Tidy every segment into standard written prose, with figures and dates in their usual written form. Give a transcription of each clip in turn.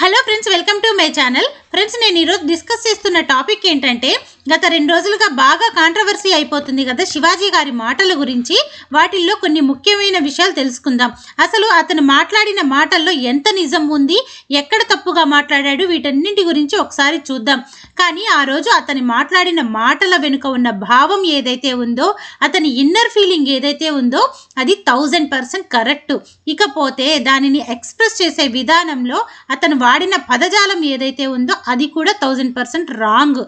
Hello friends, welcome to my channel. Friends, నేను ఈరోజు discuss చేస్తున్న టాపిక్ ఏంటంటే, గత 2 రోజులుగా బాగా కాంట్రవర్సీ అయిపోతుంది కదా శివాజీ గారి మాటల గురించి. వాటిల్లో కొన్ని ముఖ్యమైన విషయాలు తెలుసుకుందాం. అసలు అతను మాట్లాడిన మాటల్లో ఎంత నిజం ఉంది, ఎక్కడ తప్పుగా మాట్లాడాడు, వీటన్నింటి గురించి ఒకసారి చూద్దాం. కానీ ఆ రోజు అతని మాట్లాడిన మాటల వెనుక ఉన్న భావం ఏదైతే ఉందో, అతని ఇన్నర్ ఫీలింగ్ ఏదైతే ఉందో, అది 1000% కరెక్ట్. ఇకపోతే దానిని ఎక్స్ప్రెస్ చేసే విధానంలో అతను వాడిన పదజాలం ఏదైతే ఉందో అది కూడా 1000% రాంగ్.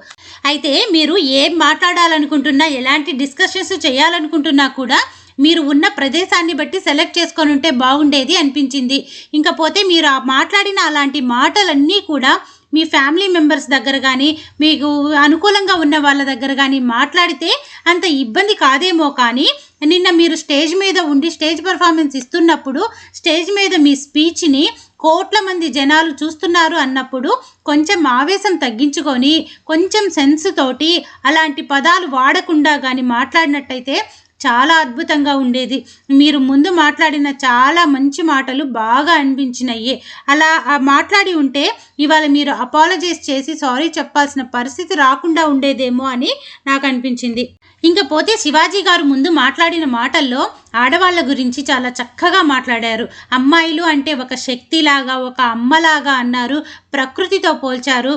అయితే మీరు ఏం మాట్లాడాలనుకుంటున్నా, ఎలాంటి డిస్కషన్స్ చేయాలనుకుంటున్నా కూడా మీరు ఉన్న ప్రదేశాన్ని బట్టి సెలెక్ట్ చేసుకొని ఉంటే బాగుండేది అనిపించింది. ఇంకపోతే మీరు ఆ మాట్లాడిన అలాంటి మాటలన్నీ కూడా మీ ఫ్యామిలీ మెంబర్స్ దగ్గర కానీ, మీకు అనుకూలంగా ఉన్న వాళ్ళ దగ్గర కానీ మాట్లాడితే అంత ఇబ్బంది కాదేమో. కానీ నిన్న మీరు స్టేజ్ మీద ఉండి స్టేజ్ పర్ఫార్మెన్స్ ఇస్తున్నప్పుడు, స్టేజ్ మీద మీ స్పీచ్ని కోట్ల మంది జనాలు చూస్తున్నారు అన్నప్పుడు కొంచెం ఆవేశం తగ్గించుకొని, కొంచెం సెన్స్ తోటి అలాంటి పదాలు వాడకుండా కానీ మాట్లాడినట్టయితే చాలా అద్భుతంగా ఉండేది. మీరు ముందు మాట్లాడిన చాలా మంచి మాటలు బాగా అనిపించినాయి. అలా మాట్లాడి ఉంటే ఇవాళ మీరు అపాలజైజ్ చేసి సారీ చెప్పాల్సిన పరిస్థితి రాకుండా ఉండేదేమో అని నాకు అనిపించింది. ఇంకపోతే శివాజీ గారు ముందు మాట్లాడిన మాటల్లో ఆడవాళ్ళ గురించి చాలా చక్కగా మాట్లాడారు. అమ్మాయిలు అంటే ఒక శక్తిలాగా, ఒక అమ్మలాగా అన్నారు, ప్రకృతితో పోల్చారు.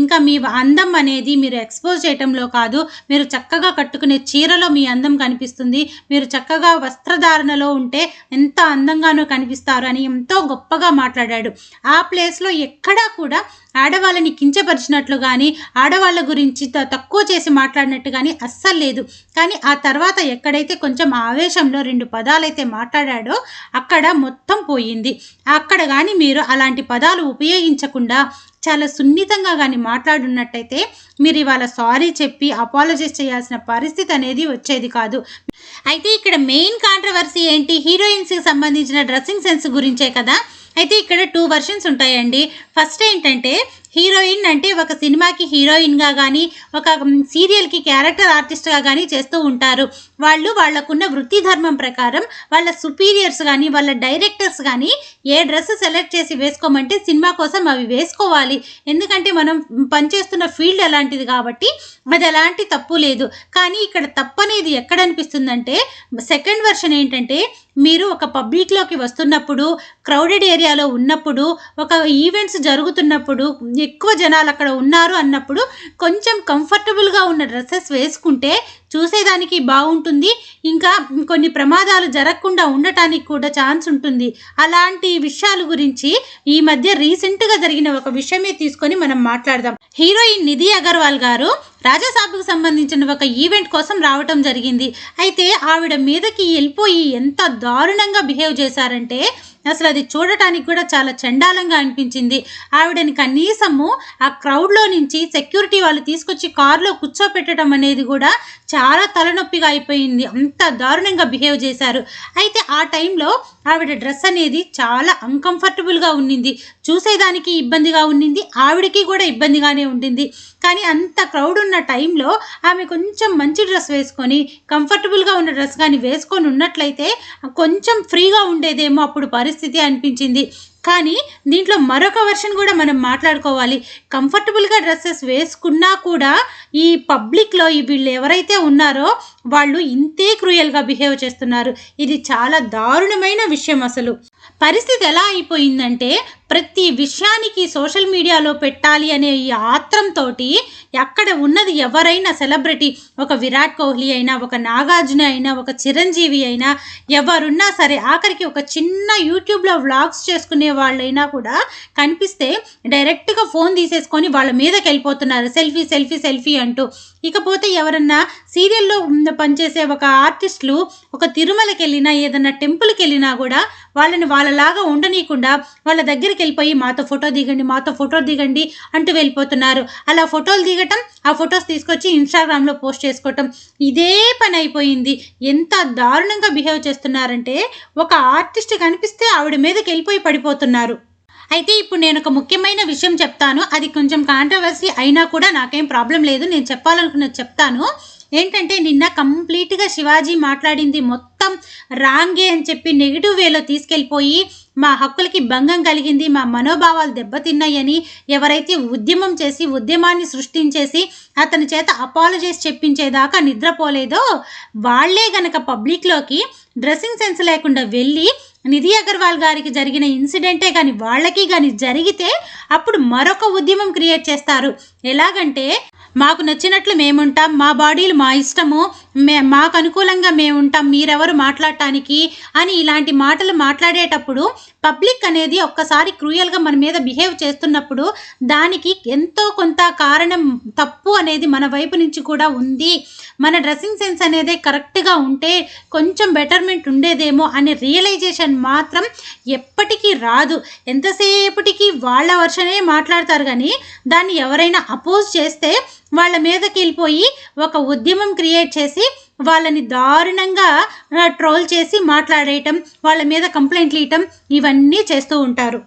ఇంకా మీ అందం అనేది మీరు ఎక్స్పోజ్ చేయటంలో కాదు, మీరు చక్కగా కట్టుకునే చీరలో మీ అందం కనిపిస్తుంది, మీరు చక్కగా వస్త్రధారణలో ఉంటే ఎంత అందంగానో కనిపిస్తారు అని ఎంతో గొప్పగా మాట్లాడాడు. ఆ ప్లేస్లో ఎక్కడా కూడా ఆడవాళ్ళని కించపరిచినట్లు కానీ, ఆడవాళ్ళ గురించి తక్కువ చేసి మాట్లాడినట్టు కానీ అస్సలు లేదు. కానీ ఆ తర్వాత ఎక్కడైతే కొంచెం ఆవేశంలో 2 పదాలైతే మాట్లాడాడో అక్కడ మొత్తం పోయింది. అక్కడ కానీ మీరు అలాంటి పదాలు ఉపయోగించకుండా చాలా సున్నితంగా కానీ మాట్లాడున్నట్టయితే మీరు ఇవాళ సారీ చెప్పి అపాలజైజ్ చేయాల్సిన పరిస్థితి అనేది వచ్చేది కాదు. అయితే ఇక్కడ మెయిన్ కాంట్రవర్సీ ఏంటి, హీరోయిన్స్కి సంబంధించిన డ్రెస్సింగ్ సెన్స్ గురించే కదా. అయితే ఇక్కడ 2 వర్షన్స్ ఉంటాయండి. ఫస్ట్ ఏంటంటే, హీరోయిన్ అంటే ఒక సినిమాకి హీరోయిన్గా కానీ, ఒక సీరియల్కి క్యారెక్టర్ ఆర్టిస్ట్గా కానీ చేస్తూ ఉంటారు. వాళ్ళకున్న వృత్తి ధర్మం ప్రకారం వాళ్ళ సుపీరియర్స్ కానీ, వాళ్ళ డైరెక్టర్స్ కానీ ఏ డ్రెస్ సెలెక్ట్ చేసి వేసుకోమంటే సినిమా కోసం అవి వేసుకోవాలి. ఎందుకంటే మనం పనిచేస్తున్న ఫీల్డ్ అలాంటిది కాబట్టి అది ఎలాంటి తప్పు లేదు. కానీ ఇక్కడ తప్పు అనేది ఎక్కడ అనిపిస్తుందంటే, సెకండ్ వర్షన్ ఏంటంటే, మీరు ఒక పబ్లిక్లోకి వస్తున్నప్పుడు, క్రౌడెడ్ ఏరియాలో ఉన్నప్పుడు, ఒక ఈవెంట్స్ జరుగుతున్నప్పుడు, ఎక్కువ జనాలు అక్కడ ఉన్నారు అన్నప్పుడు కొంచెం కంఫర్టబుల్గా ఉన్న డ్రెస్సెస్ వేసుకుంటే చూసేదానికి బాగుంటుంది. ఇంకా కొన్ని ప్రమాదాలు జరగకుండా ఉండటానికి కూడా ఛాన్స్ ఉంటుంది. అలాంటి విషయాల గురించి ఈ మధ్య రీసెంట్గా జరిగిన ఒక విషయమే తీసుకొని మనం మాట్లాడదాం. హీరోయిన్ నిధి అగర్వాల్ గారు రాజాసాబ్కు సంబంధించిన ఒక ఈవెంట్ కోసం రావటం జరిగింది. అయితే ఆవిడ మీదకి వెళ్ళిపోయి ఎంత దారుణంగా బిహేవ్ చేశారంటే అసలు అది చూడటానికి కూడా చాలా చండాలంగా అనిపించింది. ఆవిడని కనీసము ఆ క్రౌడ్లో నుంచి సెక్యూరిటీ వాళ్ళు తీసుకొచ్చి కారులో కూర్చోపెట్టడం అనేది కూడా చాలా తలనొప్పిగా అయిపోయింది. అంత దారుణంగా బిహేవ్ చేశారు. అయితే ఆ టైంలో ఆవిడ డ్రెస్ అనేది చాలా అన్కంఫర్టబుల్గా ఉండింది, చూసేదానికి ఇబ్బందిగా ఉండింది, ఆవిడకి కూడా ఇబ్బందిగానే ఉండింది. కానీ అంత క్రౌడ్ ఉన్న టైంలో ఆమె కొంచెం మంచి డ్రెస్ వేసుకొని, కంఫర్టబుల్గా ఉన్న డ్రెస్ కానీ వేసుకొని ఉన్నట్లయితే కొంచెం ఫ్రీగా ఉండేదేమో అప్పుడు పరిస్థితి అనిపించింది. కానీ దీంట్లో మరొక వర్షన్ కూడా మనం మాట్లాడుకోవాలి. కంఫర్టబుల్గా డ్రెస్సెస్ వేసుకున్నా కూడా ఈ పబ్లిక్లో వీళ్ళు ఎవరైతే ఉన్నారో వాళ్ళు ఇంతే క్రూయల్గా బిహేవ్ చేస్తున్నారు. ఇది చాలా దారుణమైన విషయం. అసలు పరిస్థితి ఎలా అయిపోయిందంటే, ప్రతి విషయానికి సోషల్ మీడియాలో పెట్టాలి అనే ఈ ఆత్రంతో అక్కడ ఉన్నది ఎవరైనా సెలబ్రిటీ, ఒక విరాట్ కోహ్లీ అయినా, ఒక నాగార్జున అయినా, ఒక చిరంజీవి అయినా, ఎవరున్నా సరే, ఆఖరికి ఒక చిన్న యూట్యూబ్లో వ్లాగ్స్ చేసుకునే వాళ్ళైనా కూడా కనిపిస్తే డైరెక్ట్గా ఫోన్ తీసేసుకొని వాళ్ళ మీదకి వెళ్ళిపోతున్నారు, సెల్ఫీ సెల్ఫీ సెల్ఫీ అంటూ. ఇకపోతే ఎవరన్నా సీరియల్లో పనిచేసే ఒక ఆర్టిస్టులు ఒక తిరుమలకి వెళ్ళినా, ఏదన్నా టెంపుల్కి వెళ్ళినా కూడా వాళ్ళని వాళ్ళలాగా ఉండనీయకుండా వాళ్ళ దగ్గరికి వెళ్ళిపోయి మాతో ఫోటో దిగండి, మాతో ఫోటో దిగండి అంటూ వెళ్ళిపోతున్నారు. అలా ఫోటోలు దిగటం, ఆ ఫొటోస్ తీసుకొచ్చి ఇన్స్టాగ్రామ్లో పోస్ట్ చేసుకోవటం, ఇదే పని అయిపోయింది. ఎంత దారుణంగా బిహేవ్ చేస్తున్నారంటే, ఒక ఆర్టిస్ట్ కనిపిస్తే ఆవిడ మీదకి వెళ్ళిపోయి పడిపోతున్నారు. అయితే ఇప్పుడు నేను ఒక ముఖ్యమైన విషయం చెప్తాను. అది కొంచెం కాంట్రవర్సీ అయినా కూడా నాకేం ప్రాబ్లం లేదు, నేను చెప్పాలనుకున్నది చెప్తాను. ఏంటంటే, నిన్న కంప్లీట్గా శివాజీ మాట్లాడింది మొత్తం రాంగే అని చెప్పి నెగిటివ్ వేలో తీసుకెళ్ళిపోయి మా హక్కులకి భంగం కలిగింది, మా మనోభావాలు దెబ్బతిన్నాయని ఎవరైతే ఉద్యమం చేసి ఉద్యమాన్ని సృష్టించేసి అతని చేత అపాలజైజ్ చెప్పించేదాకా నిద్రపోలేదో వాళ్లే గనక పబ్లిక్లోకి డ్రెస్సింగ్ సెన్స్ లేకుండా వెళ్ళి నిధి అగర్వాల్ గారికి జరిగిన ఇన్సిడెంటే కానీ వాళ్ళకి కానీ జరిగితే అప్పుడు మరొక ఉద్యమం క్రియేట్ చేస్తారు. ఎలాగంటే మాకు నచ్చినట్లు మేముంటాం, మా బాడీలు మా ఇష్టము, మాకు అనుకూలంగా మేముంటాం, మీరెవరు మాట్లాడటానికి అని ఇలాంటి మాటలు మాట్లాడేటప్పుడు పబ్లిక్ అనేది ఒక్కసారి క్రూయల్గా మన మీద బిహేవ్ చేస్తున్నప్పుడు దానికి ఎంతో కొంత కారణం తప్పు అనేది మన వైపు నుంచి కూడా ఉంది, మన డ్రెస్సింగ్ సెన్స్ అనేది కరెక్ట్గా ఉంటే కొంచెం బెటర్మెంట్ ఉండేదేమో అనే రియలైజేషన్ మాత్రం ఎప్పటికీ రాదు. ఎంతసేపటికి వాళ్ళ వర్షనే మాట్లాడతారు కానీ దాన్ని ఎవరైనా అపోజ్ చేస్తే వాళ్ళ మీదకి వెళ్ళిపోయి ఒక ఉద్యమం క్రియేట్ చేసి వాళ్ళని దారుణంగా ట్రోల్ చేసి మాట్లాడేయటం, వాళ్ళ మీద కంప్లైంట్లు ఇవ్వటం ఇవన్నీ చేస్తూ ఉంటారు.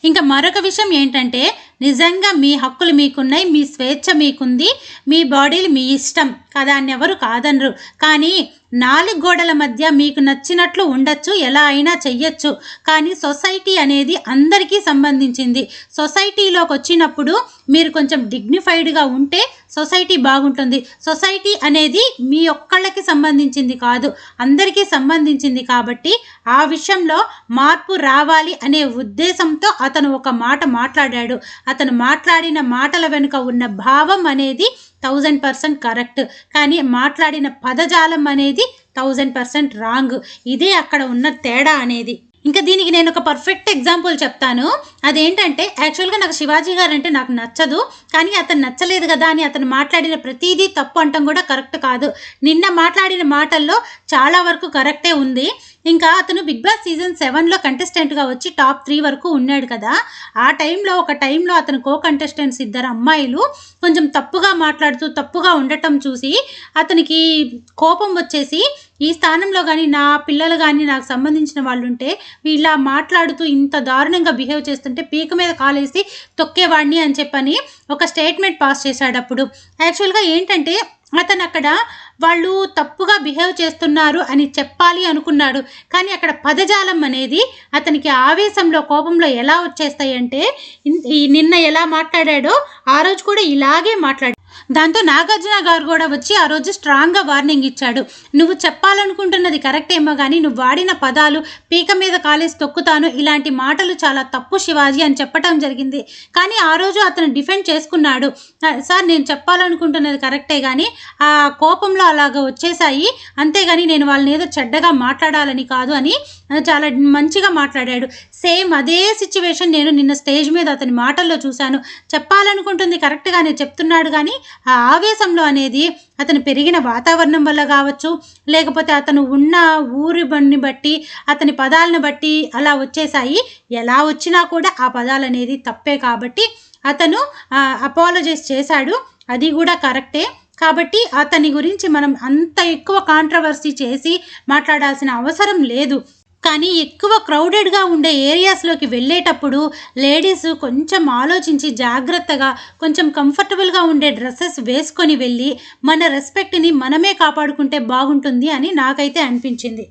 ఇంకా మరొక విషయం ఏంటంటే నిజంగా మీ హక్కులు మీకున్నాయి, మీ స్వేచ్ఛ మీకుంది, మీ బాడీలు మీ ఇష్టం కదా అని ఎవరు కాదనరు. కానీ 4 గోడల మధ్య మీకు నచ్చినట్లు ఉండొచ్చు, ఎలా అయినా చెయ్యొచ్చు. కానీ సొసైటీ అనేది అందరికీ సంబంధించింది. సొసైటీలోకి వచ్చినప్పుడు మీరు కొంచెం డిగ్నిఫైడ్గా ఉంటే సొసైటీ బాగుంటుంది. సొసైటీ అనేది మీ ఒక్కళ్ళకి సంబంధించింది కాదు, అందరికీ సంబంధించింది. కాబట్టి ఆ విషయంలో మార్పు రావాలి అనే ఉద్దేశంతో అతను ఒక మాట మాట్లాడాడు. అతను మాట్లాడిన మాటల వెనుక ఉన్న భావం అనేది 1000% కరెక్ట్, కానీ మాట్లాడిన పదజాలం అనేది 1000% రాంగ్. ఇదే అక్కడ ఉన్న తేడా అనేది. ఇంకా దీనికి నేను ఒక పర్ఫెక్ట్ ఎగ్జాంపుల్ చెప్తాను. అదేంటంటే యాక్చువల్గా నాకు శివాజీ గారు అంటే నాకు నచ్చదు, కానీ అతను నచ్చలేదు కదా అని అతను మాట్లాడిన ప్రతిదీ తప్పు అంటాం కూడా కరెక్ట్ కాదు. నిన్న మాట్లాడిన మాటల్లో చాలా వరకు కరెక్టే ఉంది. ఇంకా అతను బిగ్ బాస్ సీజన్ 7లో కంటెస్టెంట్గా వచ్చి టాప్ 3 వరకు ఉన్నాడు కదా. ఆ ఒక టైంలో అతను కో కంటెస్టెంట్స్ 2 అమ్మాయిలు కొంచెం తప్పుగా మాట్లాడుతూ తప్పుగా ఉండటం చూసి అతనికి కోపం వచ్చేసి ఈ స్థానంలో కానీ నా పిల్లలు కానీ నాకు సంబంధించిన వాళ్ళు ఉంటే ఇలా మాట్లాడుతూ ఇంత దారుణంగా బిహేవ్ చేస్తుంటే పీక మీద కాలేసి తొక్కేవాడిని అని చెప్పని ఒక స్టేట్మెంట్ పాస్ చేశాడు. అప్పుడు యాక్చువల్గా ఏంటంటే అతను అక్కడ వాళ్ళు తప్పుగా బిహేవ్ చేస్తున్నారు అని చెప్పాలి అనుకున్నాడు, కానీ అక్కడ పదజాలం అనేది అతనికి ఆవేశంలో కోపంలో ఎలా వచ్చేస్తాయంటే నిన్న ఎలా మాట్లాడాడో ఆ రోజు కూడా ఇలాగే మాట్లాడాడు. దాంతో నాగార్జున గారు కూడా వచ్చి ఆ రోజు స్ట్రాంగ్గా వార్నింగ్ ఇచ్చాడు. నువ్వు చెప్పాలనుకుంటున్నది కరెక్టేమో కానీ నువ్వు వాడిన పదాలు పీక మీద కాలేసి తొక్కుతాను, ఇలాంటి మాటలు చాలా తప్పు శివాజీ అని చెప్పడం జరిగింది. కానీ ఆ రోజు అతను డిఫెండ్ చేసుకున్నాడు. సార్ నేను చెప్పాలనుకుంటున్నది కరెక్టే కానీ ఆ కోపంలో అలాగ వచ్చేసాయి, అంతేగాని నేను వాళ్ళని ఏదో చెడ్డగా మాట్లాడాలని కాదు అని చాలా మంచిగా మాట్లాడాడు. సేమ్ అదే సిచ్యువేషన్ నేను నిన్న స్టేజ్ మీద అతని మాటల్లో చూశాను. చెప్పాలనుకుంటుంది కరెక్ట్గానే చెప్తున్నాడు, కానీ ఆ ఆవేశంలో అనేది అతను పెరిగిన వాతావరణం వల్ల కావచ్చు, లేకపోతే అతను ఉన్న ఊరి బండిని బట్టి అతని పదాలను బట్టి అలా వచ్చేసాయి. ఎలా వచ్చినా కూడా ఆ పదాలు అనేది తప్పే కాబట్టి అతను అపాలజైజ్ చేశాడు, అది కూడా కరెక్టే. కాబట్టి అతని గురించి మనం అంత ఎక్కువ కాంట్రవర్సీ చేసి మాట్లాడాల్సిన అవసరం లేదు. కానీ ఎక్కువ క్రౌడెడ్గా ఉండే ఏరియాస్లోకి వెళ్ళేటప్పుడు లేడీస్ కొంచెం ఆలోచించి జాగ్రత్తగా కొంచెం కంఫర్టబుల్గా ఉండే డ్రెస్సెస్ వేసుకొని వెళ్ళి మన రెస్పెక్ట్ని మనమే కాపాడుకుంటే బాగుంటుంది అని నాకైతే అనిపించింది.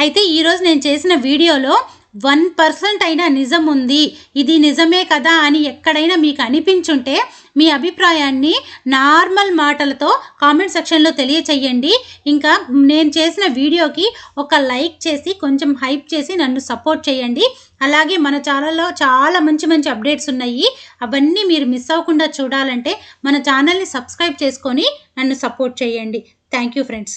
అయితే ఈరోజు నేను చేసిన వీడియోలో 1% అయినా నిజం ఉంది, ఇది నిజమే కదా అని ఎక్కడైనా మీకు అనిపించుంటే మీ అభిప్రాయాన్ని నార్మల్ మాటలతో కామెంట్ సెక్షన్లో తెలియచేయండి. ఇంకా నేను చేసిన వీడియోకి ఒక లైక్ చేసి కొంచెం హైప్ చేసి నన్ను సపోర్ట్ చేయండి. అలాగే మన ఛానల్లో చాలా మంచి మంచి అప్డేట్స్ ఉన్నాయి, అవన్నీ మీరు మిస్ అవ్వకుండా చూడాలంటే మన ఛానల్ని సబ్స్క్రైబ్ చేసుకొని నన్ను సపోర్ట్ చేయండి. Thank you friends.